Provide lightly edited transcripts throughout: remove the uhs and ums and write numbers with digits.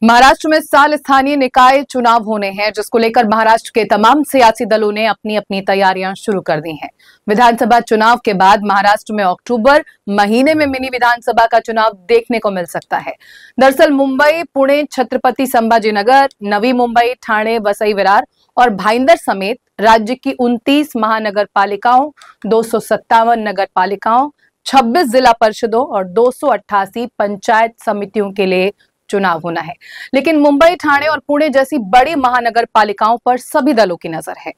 महाराष्ट्र में इस साल स्थानीय निकाय चुनाव होने हैं, जिसको लेकर महाराष्ट्र के तमाम सियासी दलों ने अपनी अपनी तैयारियां शुरू कर दी हैं। विधानसभा चुनाव के बाद महाराष्ट्र में अक्टूबर महीने में मिनी विधानसभा का चुनाव देखने को मिल सकता है। दरअसल मुंबई, पुणे, छत्रपति संभाजीनगर, नवी मुंबई, ठाणे, वसई विरार और भाईंदर समेत राज्य की 29 महानगर पालिकाओं, 257 नगर पालिकाओं, 26 जिला परिषदों और 288 पंचायत समितियों के लिए चुनाव होना है। लेकिन मुंबई, ठाणे और पुणे जैसी बड़ी महानगर पालिकाओं पर सभी दलों की नजर है।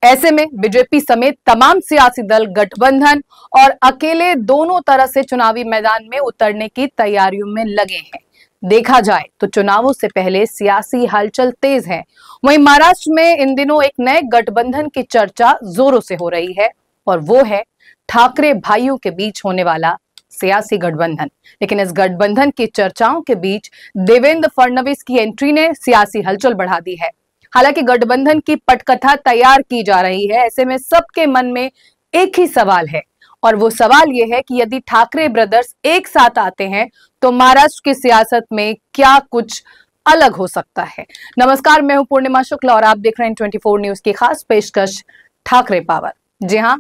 ऐसे में बीजेपी समेत तमाम सियासी दल गठबंधन और अकेले दोनों तरह से चुनावी मैदान में उतरने की तैयारियों में लगे हैं। देखा जाए तो चुनावों से पहले सियासी हलचल तेज है। वहीं महाराष्ट्र में इन दिनों एक नए गठबंधन की चर्चा जोरों से हो रही है और वो है ठाकरे भाइयों के बीच होने वाला सियासी गठबंधन। लेकिन इस गठबंधन की चर्चाओं के बीच देवेंद्र फडणवीस की एंट्री ने सियासी हलचल बढ़ा दी है। हालांकि गठबंधन की पटकथा तैयार की जा रही है। ऐसे में सबके मन में एक ही सवाल है और वो सवाल ये है कि यदि ठाकरे ब्रदर्स एक साथ आते हैं तो महाराष्ट्र की सियासत में क्या कुछ अलग हो सकता है। नमस्कार, मैं हूं पूर्णिमा शुक्ला और आप देख रहे हैं 24 न्यूज की खास पेशकश ठाकरे पावर। जी हां,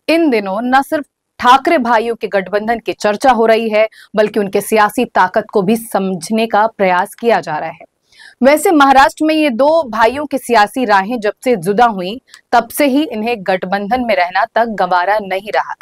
इन दिनों न सिर्फ ठाकरे भाइयों के गठबंधन की चर्चा हो रही है, बल्कि उनके सियासी ताकत को भी समझने का प्रयास किया जा रहा है। वैसे महाराष्ट्र में ये दो भाइयों की सियासी राहें जब से जुदा हुई, तब से ही इन्हें गठबंधन में रहना तक गंवारा नहीं रहा।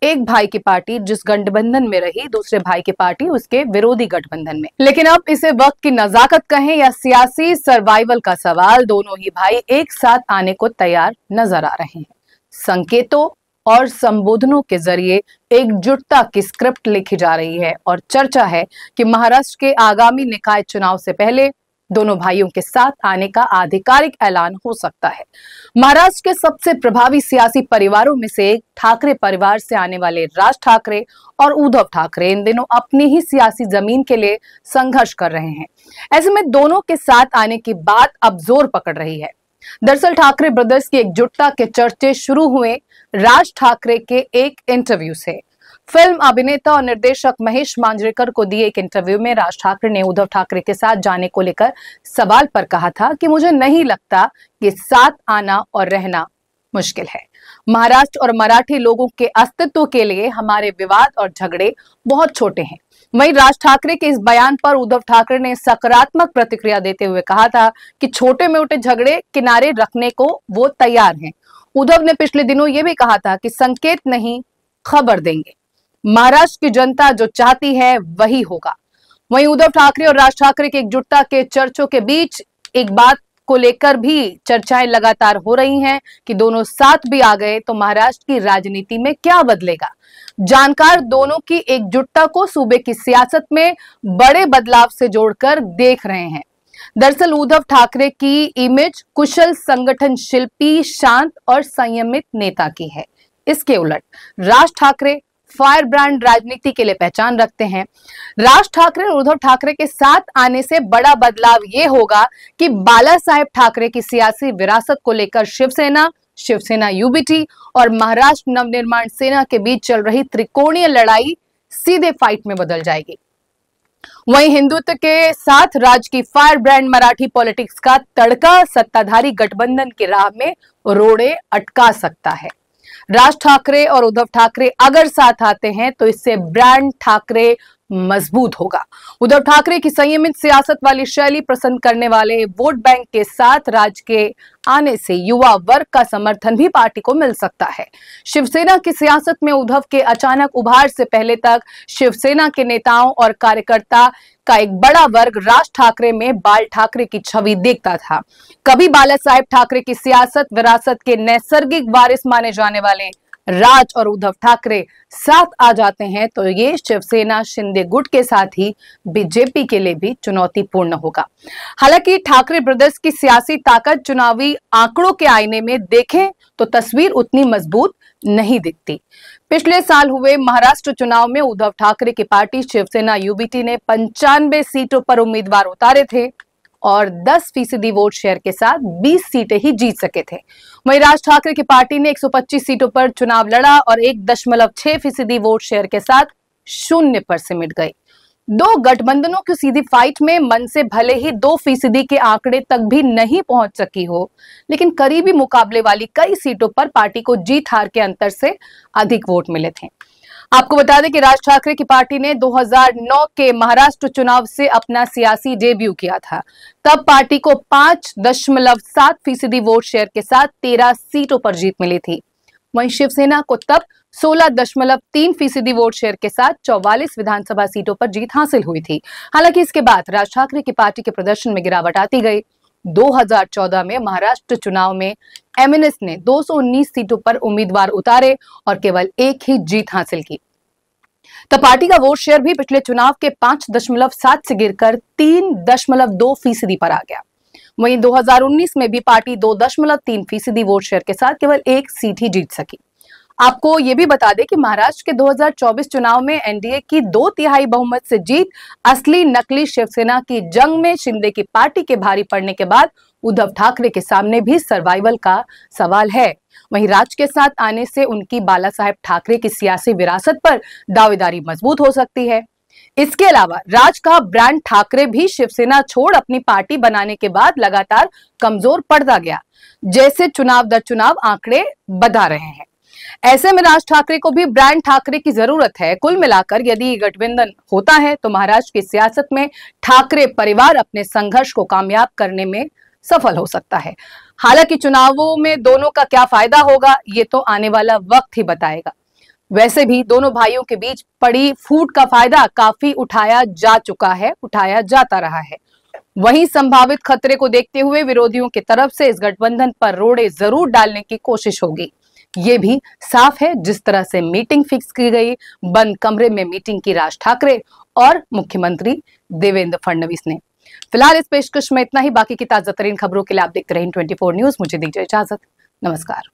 एक भाई की पार्टी जिस गठबंधन में रही, दूसरे भाई की पार्टी उसके विरोधी गठबंधन में। लेकिन अब इसे वक्त की नजाकत कहें या सियासी सर्वाइवल का सवाल, दोनों ही भाई एक साथ आने को तैयार नजर आ रहे हैं। संकेतों और संबोधनों के जरिए एकजुटता की स्क्रिप्ट लिखी जा रही है और चर्चा है कि महाराष्ट्र के आगामी निकाय चुनाव से पहले दोनों भाइयों के साथ आने का आधिकारिक ऐलान हो सकता है। महाराष्ट्र के सबसे प्रभावी सियासी परिवारों में से एक ठाकरे परिवार से आने वाले राज ठाकरे और उद्धव ठाकरे इन दिनों अपनी ही सियासी जमीन के लिए संघर्ष कर रहे हैं। ऐसे में दोनों के साथ आने की बात अब जोर पकड़ रही है। दरअसल ठाकरे ब्रदर्स की एकजुटता के चर्चे शुरू हुए राज ठाकरे के एक इंटरव्यू से। फिल्म अभिनेता और निर्देशक महेश मांजरेकर को दिए एक इंटरव्यू में राज ठाकरे ने उद्धव ठाकरे के साथ जाने को लेकर सवाल पर कहा था कि मुझे नहीं लगता कि साथ आना और रहना मुश्किल है। महाराष्ट्र और मराठी लोगों के अस्तित्व के लिए हमारे विवाद और झगड़े बहुत छोटे हैं। वहीं राज ठाकरे के इस बयान पर उद्धव ठाकरे ने सकारात्मक प्रतिक्रिया देते हुए कहा था कि छोटे मोटे झगड़े किनारे रखने को वो तैयार हैं। उद्धव ने पिछले दिनों ये भी कहा था कि संकेत नहीं, खबर देंगे। महाराष्ट्र की जनता जो चाहती है वही होगा। वहीं उद्धव ठाकरे और राज ठाकरे की एकजुटता के चर्चों के बीच एक बात को लेकर भी चर्चाएं लगातार हो रही हैं कि दोनों साथ भी आ गए तो महाराष्ट्र की राजनीति में क्या बदलेगा। जानकार दोनों की एकजुटता को सूबे की सियासत में बड़े बदलाव से जोड़कर देख रहे हैं। दरअसल उद्धव ठाकरे की इमेज कुशल संगठन शिल्पी, शांत और संयमित नेता की है। इसके उलट राज ठाकरे फायर ब्रांड राजनीति के लिए पहचान रखते हैं। राज ठाकरे और उद्धव ठाकरे के साथ आने से बड़ा बदलाव ये होगा कि बाला साहेब ठाकरे की सियासी विरासत को लेकर शिवसेना यूबीटी और महाराष्ट्र नवनिर्माण सेना के बीच चल रही त्रिकोणीय लड़ाई सीधे फाइट में बदल जाएगी। वहीं हिंदुत्व के साथ राज्य की फायर ब्रांड मराठी पॉलिटिक्स का तड़का सत्ताधारी गठबंधन की राह में रोड़े अटका सकता है। राज ठाकरे और उद्धव ठाकरे अगर साथ आते हैं तो इससे ब्रांड ठाकरे मजबूत होगा। उद्धव ठाकरे की संयमित सियासत वाली शैली पसंद करने वाले वोट बैंक के साथ राज्य के आने से युवा वर्ग का समर्थन भी पार्टी को मिल सकता है। शिवसेना की सियासत में उद्धव के अचानक उभार से पहले तक शिवसेना के नेताओं और कार्यकर्ता का एक बड़ा वर्ग राज ठाकरे में बाल ठाकरे की छवि देखता था। कभी बाला साहेब ठाकरे की सियासत विरासत के नैसर्गिक वारिस माने जाने वाले राज और उद्धव ठाकरे साथ आ जाते हैं तो ये शिवसेना शिंदे गुट के साथ ही बीजेपी के लिए भी चुनौतीपूर्ण होगा। हालांकि ठाकरे ब्रदर्स की सियासी ताकत चुनावी आंकड़ों के आईने में देखें तो तस्वीर उतनी मजबूत नहीं दिखती। पिछले साल हुए महाराष्ट्र चुनाव में उद्धव ठाकरे की पार्टी शिवसेना यूबीटी ने 95 सीटों पर उम्मीदवार उतारे थे और 10% वोट शेयर के साथ 20 सीटें ही जीत सके थे। वहीं राज ठाकरे की पार्टी ने 125 सीटों पर चुनाव लड़ा और 1.6% वोट शेयर के साथ 0 पर सिमट गई। दो गठबंधनों की सीधी फाइट में मन से भले ही 2% के आंकड़े तक भी नहीं पहुंच सकी हो, लेकिन करीबी मुकाबले वाली कई सीटों पर पार्टी को जीत हार के अंतर से अधिक वोट मिले थे। आपको बता दें कि राज ठाकरे की पार्टी ने 2009 के महाराष्ट्र चुनाव से अपना सियासी डेब्यू किया था। तब पार्टी को 5.7% वोट शेयर के साथ 13 सीटों पर जीत मिली थी। वहीं शिवसेना को तब 16.3% वोट शेयर के साथ 44 विधानसभा सीटों पर जीत हासिल हुई थी। हालांकि इसके बाद राज ठाकरे की पार्टी के प्रदर्शन में गिरावट आती गई। 2014 में महाराष्ट्र चुनाव में एमएनएस ने 219 सीटों पर उम्मीदवार उतारे और केवल एक ही जीत हासिल की। तो पार्टी का वोट शेयर भी पिछले चुनाव के 5.7 से गिरकर 3.2% पर आ गया। वहीं 2019 में भी पार्टी 2.3% वोट शेयर के साथ केवल एक सीट ही जीत सकी। आपको ये भी बता दें कि महाराष्ट्र के 2024 चुनाव में एनडीए की 2/3 बहुमत से जीत असली नकली शिवसेना की जंग में शिंदे की पार्टी के भारी पड़ने के बाद उद्धव ठाकरे के सामने भी सर्वाइवल का सवाल है। वहीं राज के साथ आने से उनकी बाला साहेब ठाकरे की सियासी विरासत पर दावेदारी मजबूत हो सकती है। इसके अलावा राज का ब्रांड ठाकरे भी शिवसेना छोड़ अपनी पार्टी बनाने के बाद लगातार कमजोर पड़ता गया, जैसे चुनाव दर चुनाव आंकड़े बता रहे हैं। ऐसे में राज ठाकरे को भी ब्रांड ठाकरे की जरूरत है। कुल मिलाकर यदि गठबंधन होता है तो महाराष्ट्र की सियासत में ठाकरे परिवार अपने संघर्ष को कामयाब करने में सफल हो सकता है। हालांकि चुनावों में दोनों का क्या फायदा होगा, ये तो आने वाला वक्त ही बताएगा। वैसे भी दोनों भाइयों के बीच पड़ी फूट का फायदा काफी उठाया जा चुका है, उठाया जाता रहा है। वहीं संभावित खतरे को देखते हुए विरोधियों की तरफ से इस गठबंधन पर रोड़े जरूर डालने की कोशिश होगी। ये भी साफ है जिस तरह से मीटिंग फिक्स की गई, बंद कमरे में मीटिंग की राज ठाकरे और मुख्यमंत्री देवेंद्र फडणवीस ने। फिलहाल इस पेशकश में इतना ही। बाकी की ताजा तरीन खबरों के लिए आप देखते रहें 24 न्यूज। मुझे दीजिए इजाजत। नमस्कार।